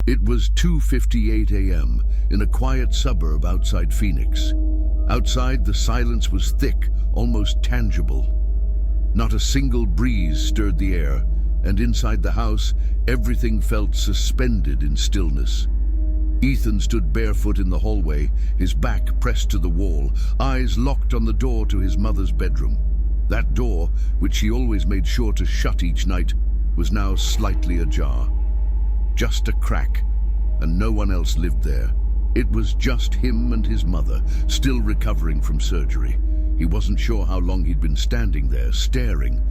It was 2:58 a.m. in a quiet suburb outside Phoenix. Outside, the silence was thick, almost tangible. Not a single breeze stirred the air, and inside the house, everything felt suspended in stillness. Ethan stood barefoot in the hallway, his back pressed to the wall, eyes locked on the door to his mother's bedroom. That door, which he always made sure to shut each night, was now slightly ajar. Just a crack, and no one else lived there. It was just him and his mother, still recovering from surgery. He wasn't sure how long he'd been standing there, staring.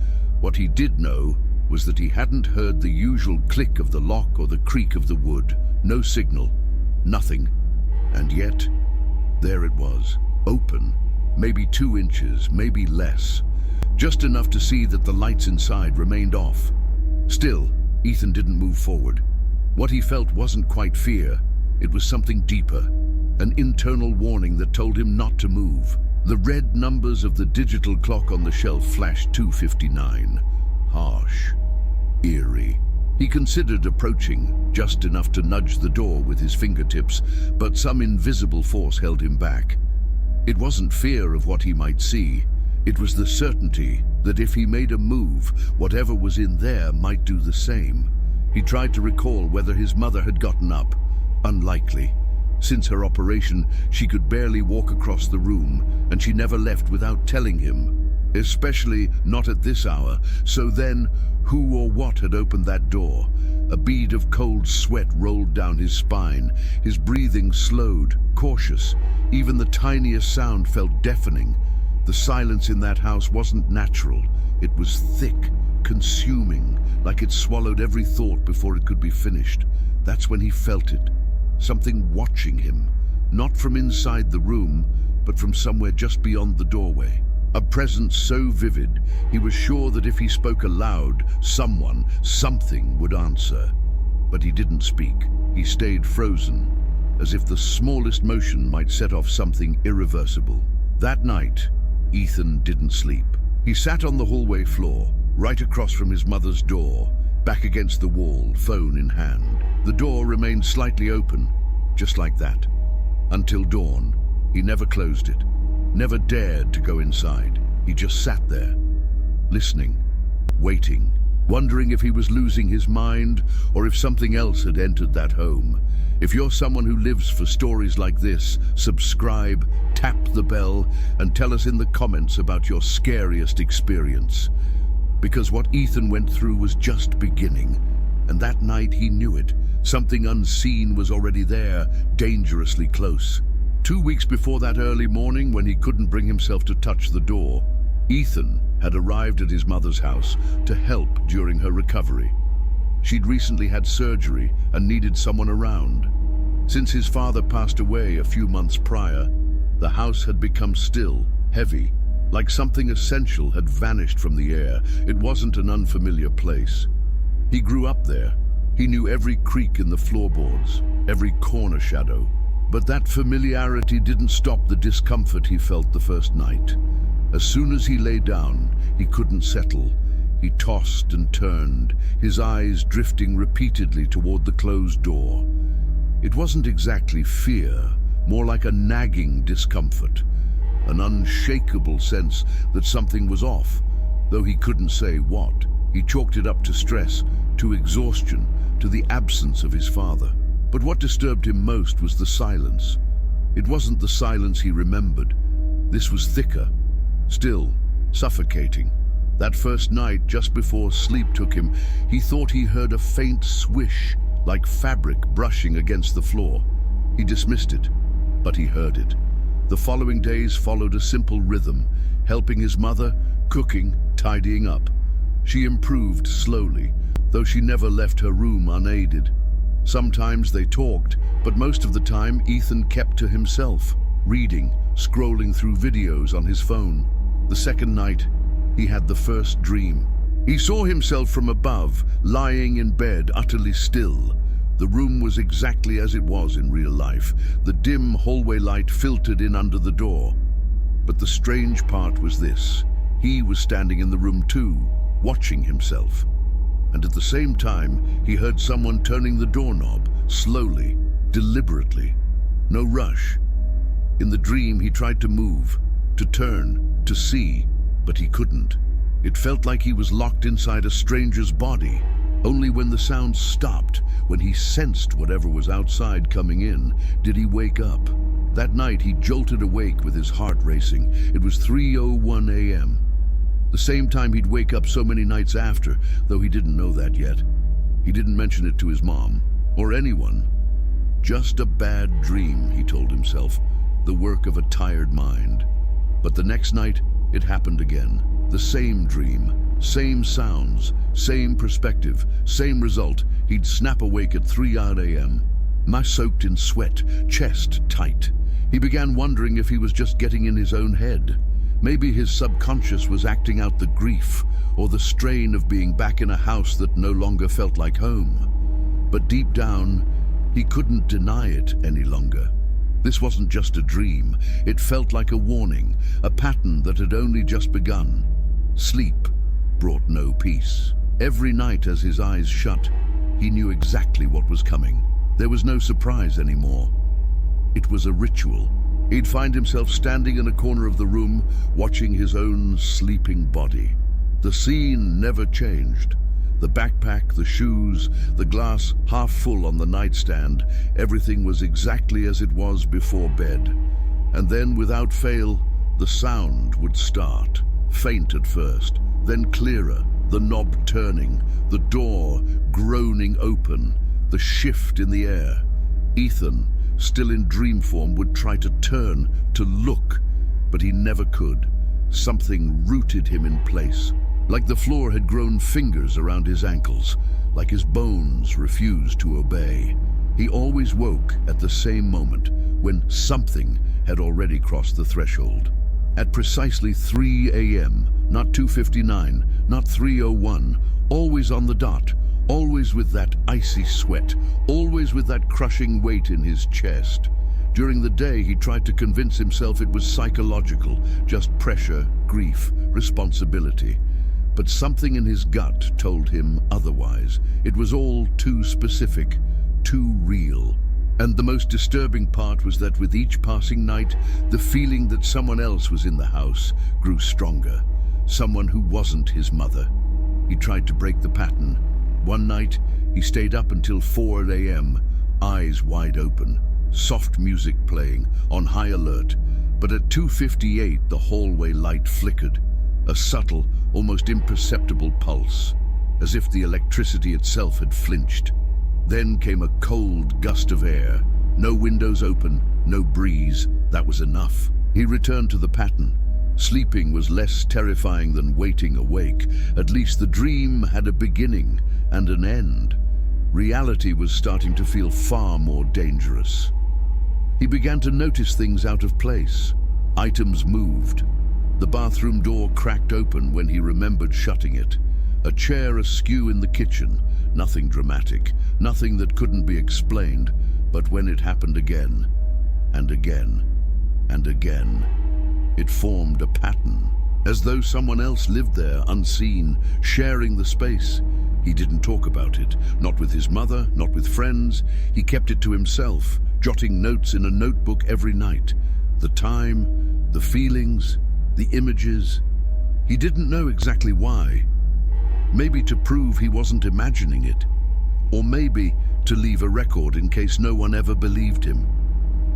What he did know was that he hadn't heard the usual click of the lock or the creak of the wood. No signal, nothing. And yet, there it was, open, maybe 2 inches, maybe less. Just enough to see that the lights inside remained off. Still, Ethan didn't move forward. What he felt wasn't quite fear, it was something deeper, an internal warning that told him not to move. The red numbers of the digital clock on the shelf flashed 2:59. Harsh, eerie. He considered approaching, just enough to nudge the door with his fingertips, but some invisible force held him back. It wasn't fear of what he might see, it was the certainty that if he made a move, whatever was in there might do the same. He tried to recall whether his mother had gotten up. Unlikely. Since her operation, she could barely walk across the room, and she never left without telling him. Especially not at this hour. So then, who or what had opened that door? A bead of cold sweat rolled down his spine. His breathing slowed, cautious. Even the tiniest sound felt deafening. The silence in that house wasn't natural. It was thick, consuming, like it swallowed every thought before it could be finished. That's when he felt it. Something watching him, not from inside the room, but from somewhere just beyond the doorway. A presence so vivid, he was sure that if he spoke aloud, someone, something would answer. But he didn't speak. He stayed frozen, as if the smallest motion might set off something irreversible. That night, Ethan didn't sleep. He sat on the hallway floor, right across from his mother's door, back against the wall, phone in hand. The door remained slightly open, just like that. Until dawn, he never closed it, never dared to go inside. He just sat there, listening, waiting, wondering if he was losing his mind or if something else had entered that home. If you're someone who lives for stories like this, subscribe, tap the bell, and tell us in the comments about your scariest experience. Because what Ethan went through was just beginning, and that night he knew it. Something unseen was already there, dangerously close. 2 weeks before that early morning, when he couldn't bring himself to touch the door, Ethan had arrived at his mother's house to help during her recovery. She'd recently had surgery and needed someone around. Since his father passed away a few months prior, the house had become still, heavy, like something essential had vanished from the air. It wasn't an unfamiliar place. He grew up there. He knew every creak in the floorboards, every corner shadow. But that familiarity didn't stop the discomfort he felt the first night. As soon as he lay down, he couldn't settle. He tossed and turned, his eyes drifting repeatedly toward the closed door. It wasn't exactly fear, more like a nagging discomfort, an unshakable sense that something was off, though he couldn't say what. He chalked it up to stress, to exhaustion, to the absence of his father. But what disturbed him most was the silence. It wasn't the silence he remembered. This was thicker, still, suffocating. That first night, just before sleep took him, he thought he heard a faint swish, like fabric brushing against the floor. He dismissed it, but he heard it. The following days followed a simple rhythm, helping his mother, cooking, tidying up. She improved slowly, though she never left her room unaided. Sometimes they talked, but most of the time Ethan kept to himself, reading, scrolling through videos on his phone. The second night, he had the first dream. He saw himself from above, lying in bed, utterly still. The room was exactly as it was in real life. The dim hallway light filtered in under the door. But the strange part was this. He was standing in the room too, watching himself. And at the same time, he heard someone turning the doorknob, slowly, deliberately. No rush. In the dream, he tried to move, to turn, to see, but he couldn't. It felt like he was locked inside a stranger's body. Only when the sound stopped, when he sensed whatever was outside coming in, did he wake up. That night, he jolted awake with his heart racing. It was 3:01 a.m. The same time he'd wake up so many nights after, though he didn't know that yet. He didn't mention it to his mom, or anyone. Just a bad dream, he told himself, the work of a tired mind. But the next night, it happened again. The same dream, same sounds, same perspective, same result. He'd snap awake at 3:00 a.m., soaked in sweat, chest tight. He began wondering if he was just getting in his own head. Maybe his subconscious was acting out the grief or the strain of being back in a house that no longer felt like home. But deep down, he couldn't deny it any longer. This wasn't just a dream. It felt like a warning, a pattern that had only just begun. Sleep brought no peace. Every night as his eyes shut, he knew exactly what was coming. There was no surprise anymore. It was a ritual. He'd find himself standing in a corner of the room, watching his own sleeping body. The scene never changed. The backpack, the shoes, the glass half full on the nightstand, everything was exactly as it was before bed. And then, without fail, the sound would start. Faint at first, then clearer, the knob turning, the door groaning open, the shift in the air. Ethan, still in dream form, would try to turn, to look, but he never could. Something rooted him in place, like the floor had grown fingers around his ankles, like his bones refused to obey. He always woke at the same moment, when something had already crossed the threshold. At precisely 3 a.m., not 2:59, not 3:01, always on the dot, always with that icy sweat, always with that crushing weight in his chest. During the day, he tried to convince himself it was psychological, just pressure, grief, responsibility. But something in his gut told him otherwise. It was all too specific, too real. And the most disturbing part was that with each passing night, the feeling that someone else was in the house grew stronger. Someone who wasn't his mother. He tried to break the pattern. One night, he stayed up until 4 a.m., eyes wide open, soft music playing, on high alert. But at 2:58, the hallway light flickered, a subtle, almost imperceptible pulse, as if the electricity itself had flinched. Then came a cold gust of air. No windows open, no breeze. That was enough. He returned to the pattern. Sleeping was less terrifying than waiting awake. At least the dream had a beginning and an end. Reality was starting to feel far more dangerous. He began to notice things out of place. Items moved. The bathroom door cracked open when he remembered shutting it. A chair askew in the kitchen. Nothing dramatic, nothing that couldn't be explained. But when it happened again, and again, and again, it formed a pattern, as though someone else lived there, unseen, sharing the space. He didn't talk about it, not with his mother, not with friends. He kept it to himself, jotting notes in a notebook every night. The time, the feelings, the images. He didn't know exactly why. Maybe to prove he wasn't imagining it, or maybe to leave a record in case no one ever believed him.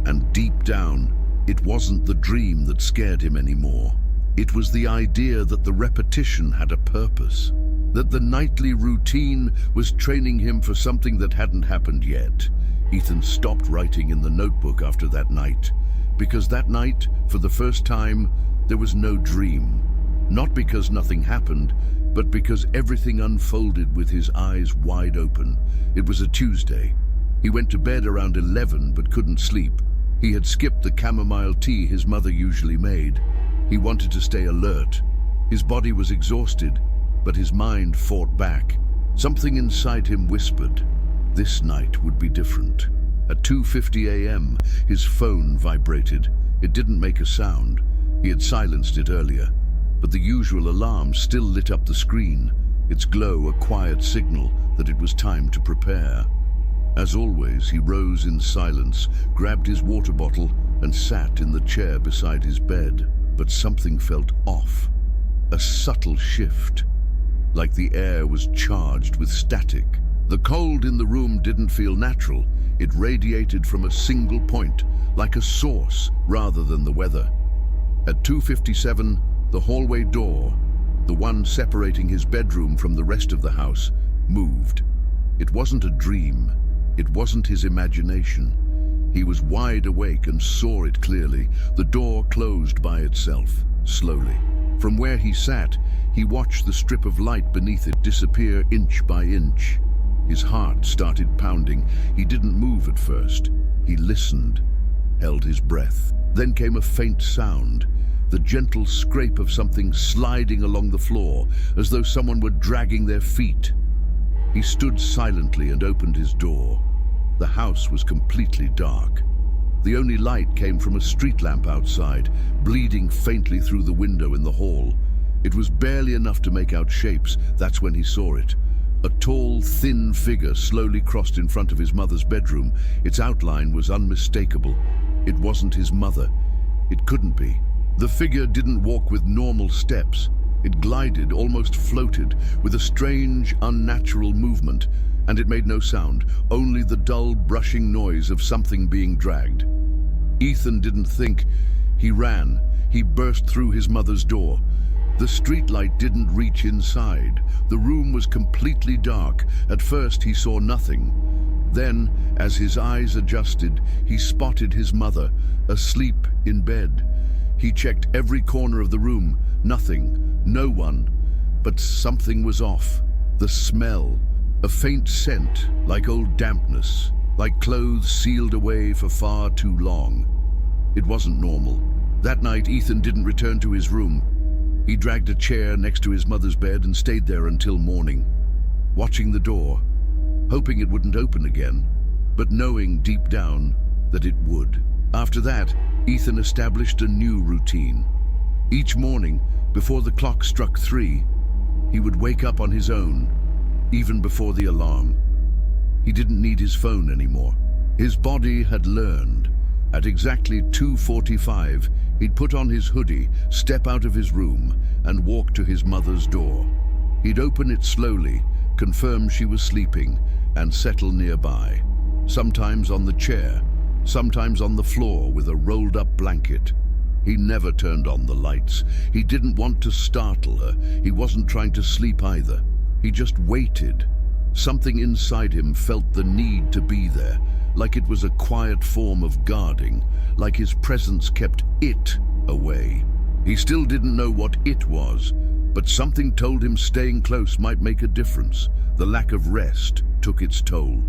And deep down, it wasn't the dream that scared him anymore. It was the idea that the repetition had a purpose, that the nightly routine was training him for something that hadn't happened yet. Ethan stopped writing in the notebook after that night, because that night, for the first time, there was no dream. Not because nothing happened, but because everything unfolded with his eyes wide open. It was a Tuesday. He went to bed around 11 but couldn't sleep. He had skipped the chamomile tea his mother usually made. He wanted to stay alert. His body was exhausted, but his mind fought back. Something inside him whispered, this night would be different. At 2:50 a.m., his phone vibrated. It didn't make a sound. He had silenced it earlier, but the usual alarm still lit up the screen, its glow a quiet signal that it was time to prepare. As always, he rose in silence, grabbed his water bottle, and sat in the chair beside his bed. But something felt off. A subtle shift, like the air was charged with static. The cold in the room didn't feel natural. It radiated from a single point, like a source rather than the weather. At 2:57, the hallway door, the one separating his bedroom from the rest of the house, moved. It wasn't a dream. It wasn't his imagination. He was wide awake and saw it clearly. The door closed by itself, slowly. From where he sat, he watched the strip of light beneath it disappear inch by inch. His heart started pounding. He didn't move at first. He listened, held his breath. Then came a faint sound, the gentle scrape of something sliding along the floor, as though someone were dragging their feet. He stood silently and opened his door. The house was completely dark. The only light came from a street lamp outside, bleeding faintly through the window in the hall. It was barely enough to make out shapes. That's when he saw it. A tall, thin figure slowly crossed in front of his mother's bedroom. Its outline was unmistakable. It wasn't his mother. It couldn't be. The figure didn't walk with normal steps. It glided, almost floated, with a strange, unnatural movement, and it made no sound, only the dull, brushing noise of something being dragged. Ethan didn't think. He ran. He burst through his mother's door. The streetlight didn't reach inside. The room was completely dark. At first, he saw nothing. Then, as his eyes adjusted, he spotted his mother, asleep in bed. He checked every corner of the room. Nothing. No one. But something was off. The smell. A faint scent, like old dampness, like clothes sealed away for far too long. It wasn't normal. That night, Ethan didn't return to his room. He dragged a chair next to his mother's bed and stayed there until morning, watching the door, hoping it wouldn't open again, but knowing deep down that it would. After that, Ethan established a new routine. Each morning, before the clock struck 3, he would wake up on his own, even before the alarm. He didn't need his phone anymore. His body had learned. At exactly 2:45, he'd put on his hoodie, step out of his room, and walk to his mother's door. He'd open it slowly, confirm she was sleeping, and settle nearby. Sometimes on the chair, sometimes on the floor with a rolled-up blanket. He never turned on the lights. He didn't want to startle her. He wasn't trying to sleep either. He just waited. Something inside him felt the need to be there, like it was a quiet form of guarding, like his presence kept it away. He still didn't know what it was, but something told him staying close might make a difference. The lack of rest took its toll.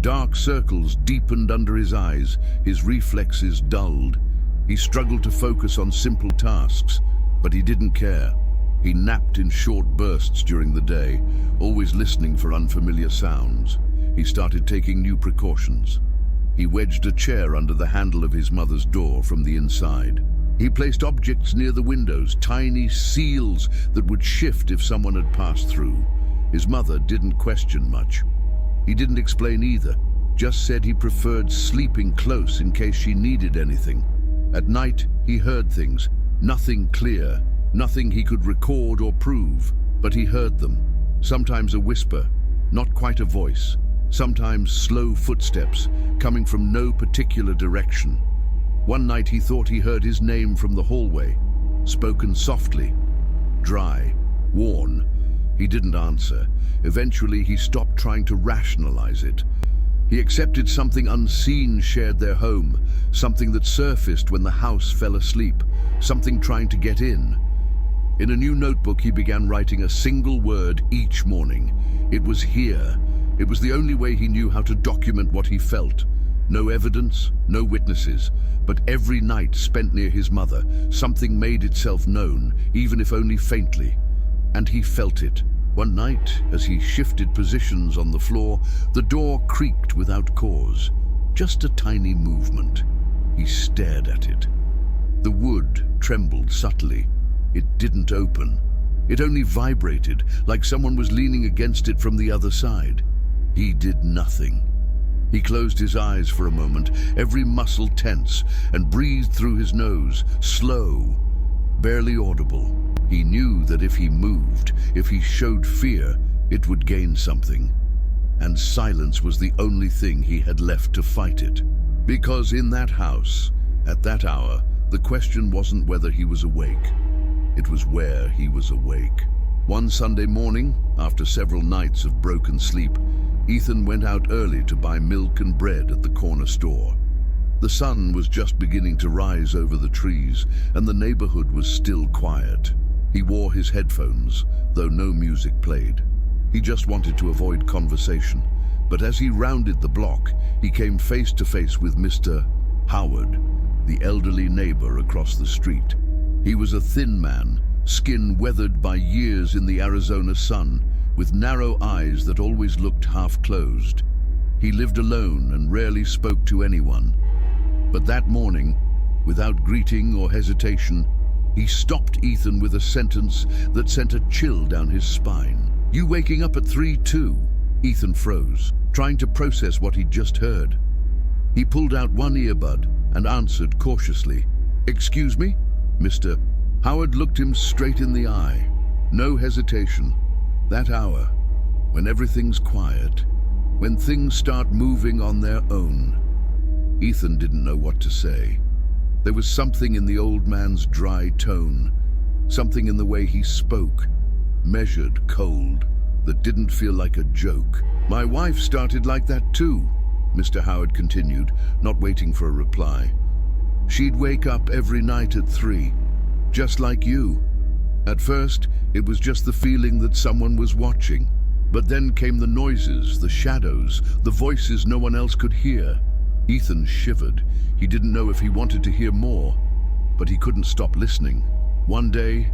Dark circles deepened under his eyes, his reflexes dulled. He struggled to focus on simple tasks, but he didn't care. He napped in short bursts during the day, always listening for unfamiliar sounds. He started taking new precautions. He wedged a chair under the handle of his mother's door from the inside. He placed objects near the windows, tiny seals that would shift if someone had passed through. His mother didn't question much. He didn't explain either, just said he preferred sleeping close in case she needed anything. At night, he heard things, nothing clear, nothing he could record or prove, but he heard them. Sometimes a whisper, not quite a voice. Sometimes slow footsteps, coming from no particular direction. One night he thought he heard his name from the hallway, spoken softly, dry, worn. He didn't answer. Eventually he stopped trying to rationalize it. He accepted something unseen shared their home, something that surfaced when the house fell asleep, something trying to get in. In a new notebook he began writing a single word each morning. It was here. It was the only way he knew how to document what he felt. No evidence, no witnesses, but every night spent near his mother, something made itself known, even if only faintly. And he felt it. One night, as he shifted positions on the floor, the door creaked without cause. Just a tiny movement. He stared at it. The wood trembled subtly. It didn't open. It only vibrated, like someone was leaning against it from the other side. He did nothing. He closed his eyes for a moment, every muscle tense, and breathed through his nose, slow, barely audible. He knew that if he moved, if he showed fear, it would gain something. And silence was the only thing he had left to fight it. Because in that house, at that hour, the question wasn't whether he was awake. It was where he was awake. One Sunday morning, after several nights of broken sleep, Ethan went out early to buy milk and bread at the corner store. The sun was just beginning to rise over the trees, and the neighborhood was still quiet. He wore his headphones, though no music played. He just wanted to avoid conversation. But as he rounded the block, he came face to face with Mr. Howard, the elderly neighbor across the street. He was a thin man, skin weathered by years in the Arizona sun, with narrow eyes that always looked half-closed. He lived alone and rarely spoke to anyone. But that morning, without greeting or hesitation, he stopped Ethan with a sentence that sent a chill down his spine. "You waking up at 3 too?" Ethan froze, trying to process what he'd just heard. He pulled out one earbud and answered cautiously, "Excuse me?" Mr. Howard looked him straight in the eye. No hesitation. That hour, when everything's quiet, when things start moving on their own. Ethan didn't know what to say. There was something in the old man's dry tone, something in the way he spoke, measured, cold, that didn't feel like a joke. "My wife started like that too," Mr. Howard continued, not waiting for a reply. "She'd wake up every night at 3, just like you. At first, it was just the feeling that someone was watching. But then came the noises, the shadows, the voices no one else could hear." Ethan shivered. He didn't know if he wanted to hear more, but he couldn't stop listening. One day,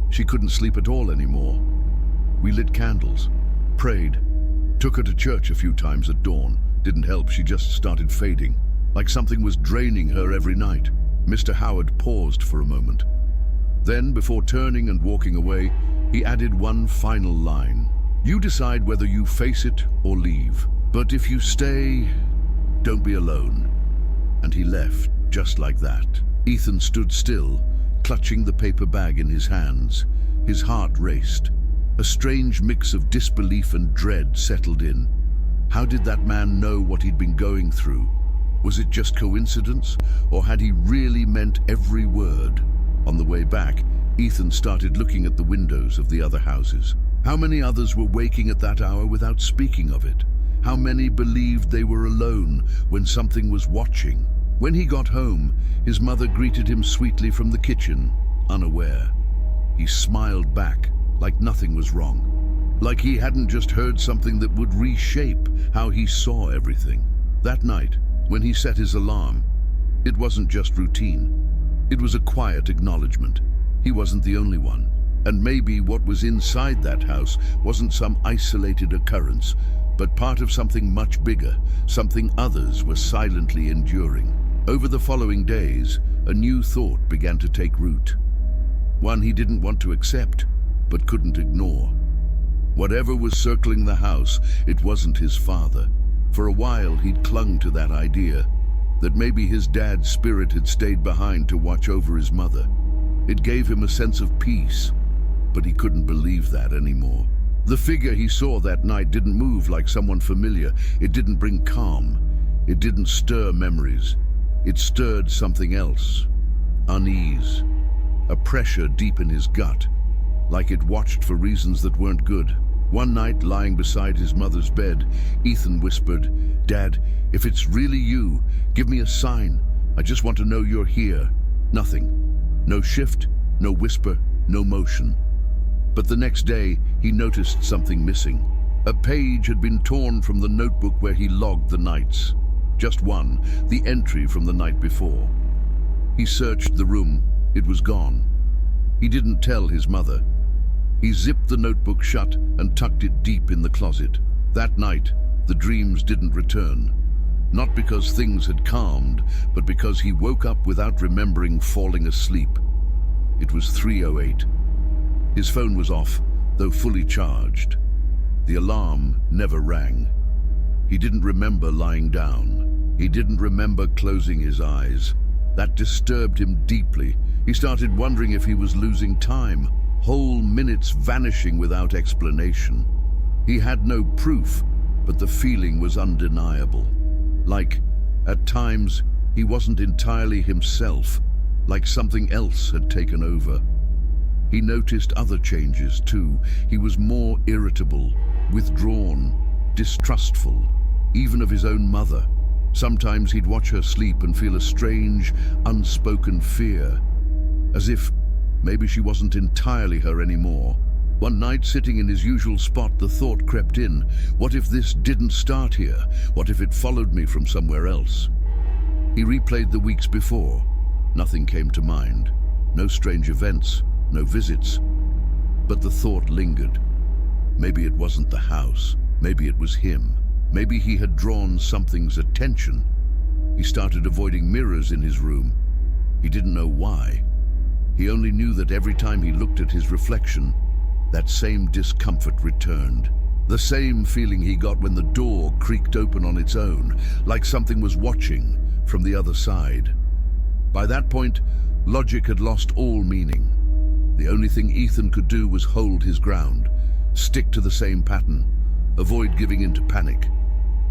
she couldn't sleep at all anymore. We lit candles, prayed, took her to church a few times at dawn. Didn't help, she just started fading, like something was draining her every night. Mr. Howard paused for a moment. Then, before turning and walking away, he added one final line. "You decide whether you face it or leave. But if you stay, don't be alone." And he left, just like that. Ethan stood still, clutching the paper bag in his hands. His heart raced. A strange mix of disbelief and dread settled in. How did that man know what he'd been going through? Was it just coincidence, or had he really meant every word? On the way back, Ethan started looking at the windows of the other houses. How many others were waking at that hour without speaking of it? How many believed they were alone when something was watching? When he got home, his mother greeted him sweetly from the kitchen, unaware. He smiled back, like nothing was wrong. Like he hadn't just heard something that would reshape how he saw everything. That night, when he set his alarm, it wasn't just routine. It was a quiet acknowledgement. He wasn't the only one. And maybe what was inside that house wasn't some isolated occurrence, but part of something much bigger, something others were silently enduring. Over the following days, a new thought began to take root. One he didn't want to accept, but couldn't ignore. Whatever was circling the house, it wasn't his father. For a while, he'd clung to that idea, that maybe his dad's spirit had stayed behind to watch over his mother. It gave him a sense of peace, but he couldn't believe that anymore. The figure he saw that night didn't move like someone familiar. It didn't bring calm. It didn't stir memories. It stirred something else. Unease. A pressure deep in his gut, like it watched for reasons that weren't good. One night, lying beside his mother's bed, Ethan whispered, "Dad, if it's really you, give me a sign. I just want to know you're here." Nothing. No shift, no whisper, no motion. But the next day, he noticed something missing. A page had been torn from the notebook where he logged the nights. Just one, the entry from the night before. He searched the room. It was gone. He didn't tell his mother. He zipped the notebook shut and tucked it deep in the closet. That night, the dreams didn't return. Not because things had calmed, but because he woke up without remembering falling asleep. It was 3:08. His phone was off, though fully charged. The alarm never rang. He didn't remember lying down. He didn't remember closing his eyes. That disturbed him deeply. He started wondering if he was losing time, whole minutes vanishing without explanation. He had no proof, but the feeling was undeniable. Like, at times, he wasn't entirely himself, like something else had taken over. He noticed other changes too. He was more irritable, withdrawn, distrustful, even of his own mother. Sometimes he'd watch her sleep and feel a strange, unspoken fear, as if maybe she wasn't entirely her anymore. One night, sitting in his usual spot, the thought crept in, what if this didn't start here? What if it followed me from somewhere else? He replayed the weeks before. Nothing came to mind. No strange events, no visits. But the thought lingered. Maybe it wasn't the house. Maybe it was him. Maybe he had drawn something's attention. He started avoiding mirrors in his room. He didn't know why. He only knew that every time he looked at his reflection, that same discomfort returned. The same feeling he got when the door creaked open on its own, like something was watching from the other side. By that point, logic had lost all meaning. The only thing Ethan could do was hold his ground, stick to the same pattern, avoid giving in to panic.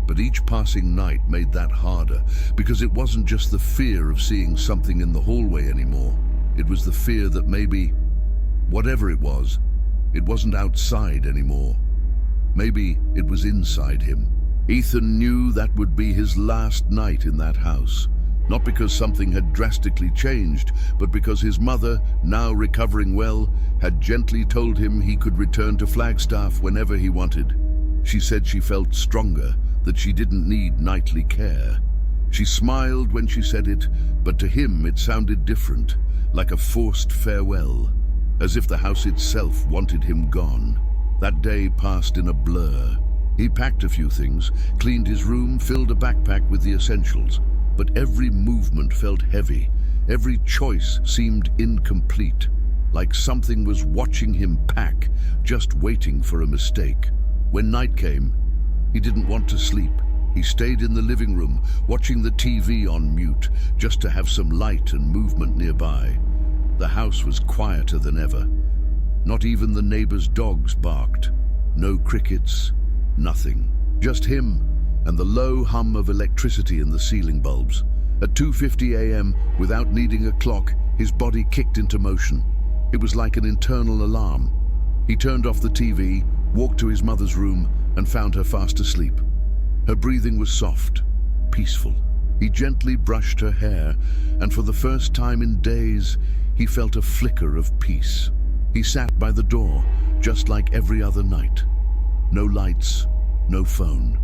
But each passing night made that harder, because it wasn't just the fear of seeing something in the hallway anymore. It was the fear that maybe, whatever it wasn't outside anymore. Maybe it was inside him. Ethan knew that would be his last night in that house. Not because something had drastically changed, but because his mother, now recovering well, had gently told him he could return to Flagstaff whenever he wanted. She said she felt stronger, that she didn't need nightly care. She smiled when she said it, but to him it sounded different, like a forced farewell, as if the house itself wanted him gone. That day passed in a blur. He packed a few things, cleaned his room, filled a backpack with the essentials. But every movement felt heavy. Every choice seemed incomplete, like something was watching him pack, just waiting for a mistake. When night came, he didn't want to sleep. He stayed in the living room, watching the TV on mute, just to have some light and movement nearby. The house was quieter than ever. Not even the neighbors' dogs barked. No crickets, nothing. Just him and the low hum of electricity in the ceiling bulbs. At 2:50 a.m., without needing a clock, his body kicked into motion. It was like an internal alarm. He turned off the TV, walked to his mother's room, and found her fast asleep. Her breathing was soft, peaceful. He gently brushed her hair, and for the first time in days, he felt a flicker of peace. He sat by the door, just like every other night. No lights, no phone.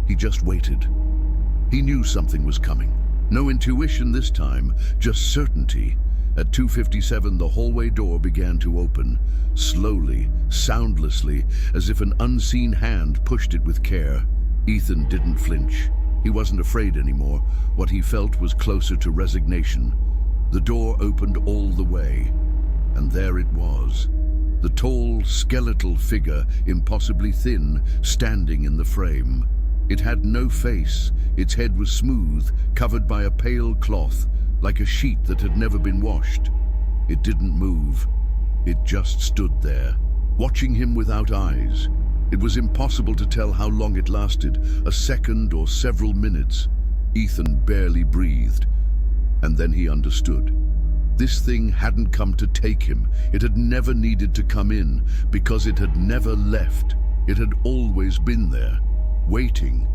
He just waited. He knew something was coming. No intuition this time, just certainty. At 2:57, the hallway door began to open, slowly, soundlessly, as if an unseen hand pushed it with care. Ethan didn't flinch. He wasn't afraid anymore. What he felt was closer to resignation. The door opened all the way, and there it was. The tall, skeletal figure, impossibly thin, standing in the frame. It had no face. Its head was smooth, covered by a pale cloth, like a sheet that had never been washed. It didn't move. It just stood there, watching him without eyes. It was impossible to tell how long it lasted, a second or several minutes. Ethan barely breathed. And then he understood. This thing hadn't come to take him. It had never needed to come in, because it had never left. It had always been there, waiting.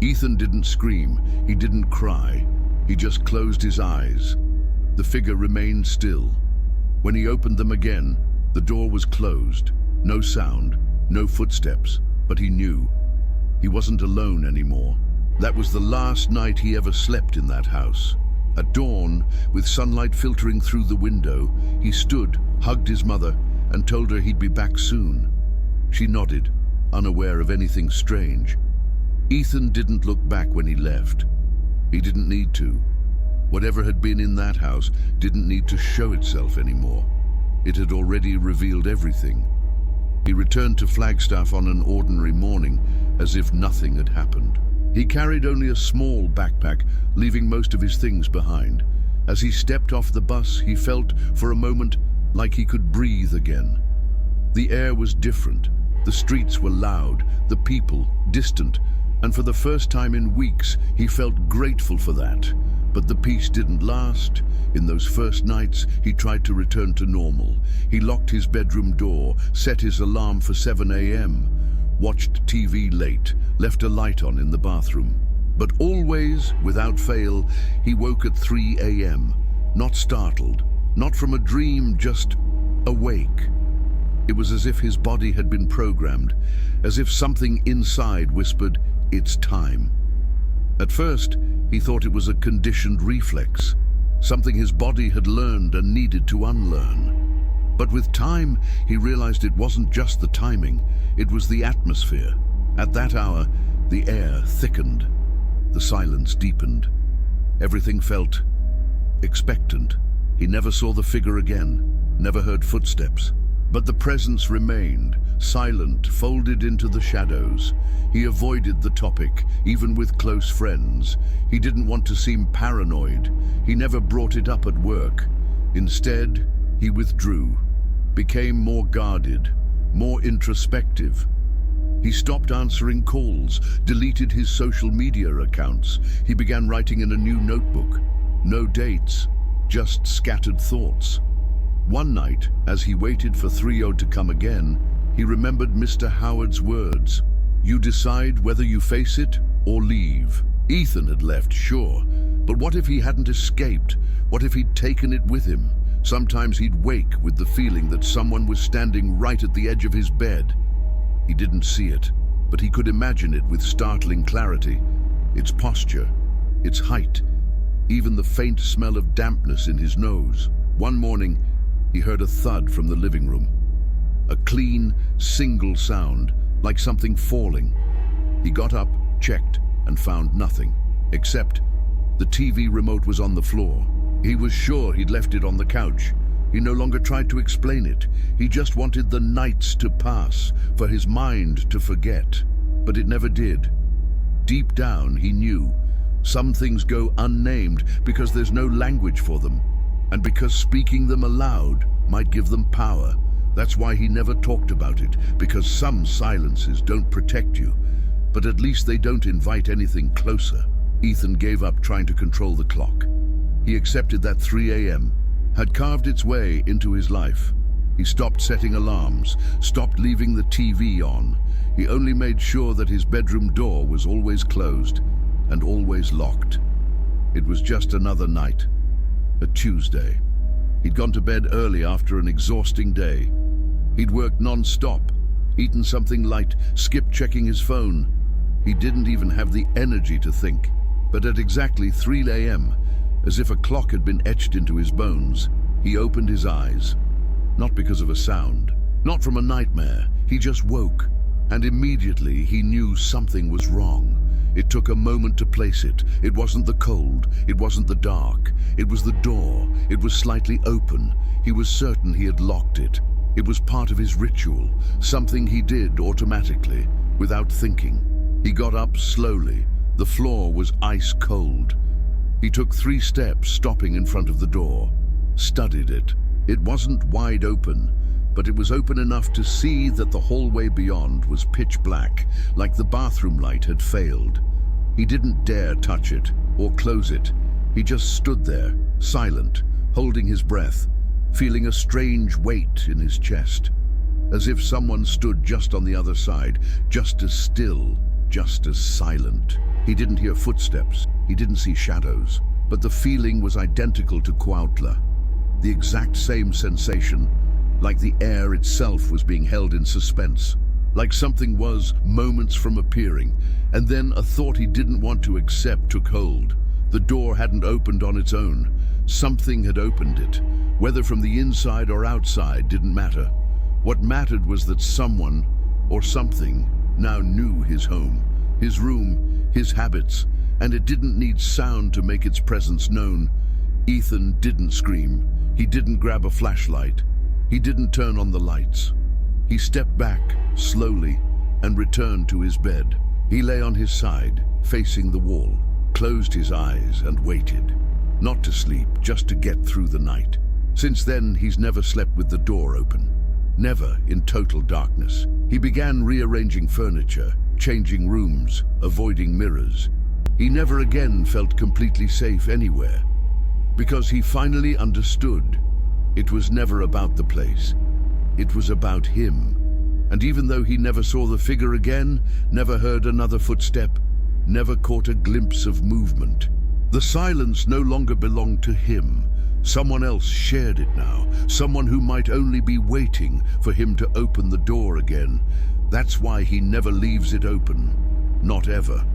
Ethan didn't scream. He didn't cry. He just closed his eyes. The figure remained still. When he opened them again, the door was closed. No sound, no footsteps, but he knew. He wasn't alone anymore. That was the last night he ever slept in that house. At dawn, with sunlight filtering through the window, he stood, hugged his mother, and told her he'd be back soon. She nodded, unaware of anything strange. Ethan didn't look back when he left. He didn't need to. Whatever had been in that house didn't need to show itself anymore. It had already revealed everything. He returned to Flagstaff on an ordinary morning, as if nothing had happened. He carried only a small backpack, leaving most of his things behind. As he stepped off the bus, he felt, for a moment, like he could breathe again. The air was different. The streets were loud, the people distant, and for the first time in weeks, he felt grateful for that. But the peace didn't last. In those first nights, he tried to return to normal. He locked his bedroom door, set his alarm for 7 a.m., watched TV late, left a light on in the bathroom. But always, without fail, he woke at 3 a.m., not startled, not from a dream, just awake. It was as if his body had been programmed, as if something inside whispered, "It's time." At first, he thought it was a conditioned reflex, something his body had learned and needed to unlearn. But with time, he realized it wasn't just the timing, it was the atmosphere. At that hour, the air thickened, the silence deepened. Everything felt expectant. He never saw the figure again, never heard footsteps. But the presence remained, silent, folded into the shadows. He avoided the topic, even with close friends. He didn't want to seem paranoid. He never brought it up at work. Instead, he withdrew, became more guarded, more introspective. He stopped answering calls, deleted his social media accounts. He began writing in a new notebook. No dates, just scattered thoughts. One night, as he waited for 3:00 to come again, he remembered Mr. Howard's words. "You decide whether you face it or leave." Ethan had left, sure, but what if he hadn't escaped? What if he'd taken it with him? Sometimes he'd wake with the feeling that someone was standing right at the edge of his bed. He didn't see it, but he could imagine it with startling clarity. Its posture, its height, even the faint smell of dampness in his nose. One morning, he heard a thud from the living room. A clean, single sound, like something falling. He got up, checked, and found nothing, except the TV remote was on the floor. He was sure he'd left it on the couch. He no longer tried to explain it. He just wanted the nights to pass, for his mind to forget. But it never did. Deep down, he knew. Some things go unnamed because there's no language for them, and because speaking them aloud might give them power. That's why he never talked about it, because some silences don't protect you, but at least they don't invite anything closer. Ethan gave up trying to control the clock. He accepted that 3 a.m. had carved its way into his life. He stopped setting alarms, stopped leaving the TV on. He only made sure that his bedroom door was always closed and always locked. It was just another night, a Tuesday. He'd gone to bed early after an exhausting day. He'd worked non-stop, eaten something light, skipped checking his phone. He didn't even have the energy to think. But at exactly 3 a.m., as if a clock had been etched into his bones, he opened his eyes. Not because of a sound, not from a nightmare. He just woke, and immediately he knew something was wrong. It took a moment to place it. It wasn't the cold, it wasn't the dark. It was the door. It was slightly open. He was certain he had locked it. It was part of his ritual, something he did automatically, without thinking. He got up slowly. The floor was ice cold. He took 3 steps, stopping in front of the door, studied it. It wasn't wide open, but it was open enough to see that the hallway beyond was pitch black, like the bathroom light had failed. He didn't dare touch it or close it. He just stood there, silent, holding his breath, feeling a strange weight in his chest, as if someone stood just on the other side, just as still, just as silent. He didn't hear footsteps, he didn't see shadows, but the feeling was identical to Cuautla. The exact same sensation, like the air itself was being held in suspense, like something was moments from appearing, and then a thought he didn't want to accept took hold. The door hadn't opened on its own. Something had opened it. Whether from the inside or outside didn't matter. What mattered was that someone, or something, now knew his home, his room, his habits, and it didn't need sound to make its presence known. Ethan didn't scream. He didn't grab a flashlight. He didn't turn on the lights. He stepped back, slowly, and returned to his bed. He lay on his side, facing the wall, closed his eyes and waited. Not to sleep, just to get through the night. Since then, he's never slept with the door open. Never in total darkness. He began rearranging furniture, changing rooms, avoiding mirrors. He never again felt completely safe anywhere. Because he finally understood. It was never about the place. It was about him. And even though he never saw the figure again, never heard another footstep, never caught a glimpse of movement, the silence no longer belonged to him. Someone else shared it now, someone who might only be waiting for him to open the door again. That's why he never leaves it open. Not ever.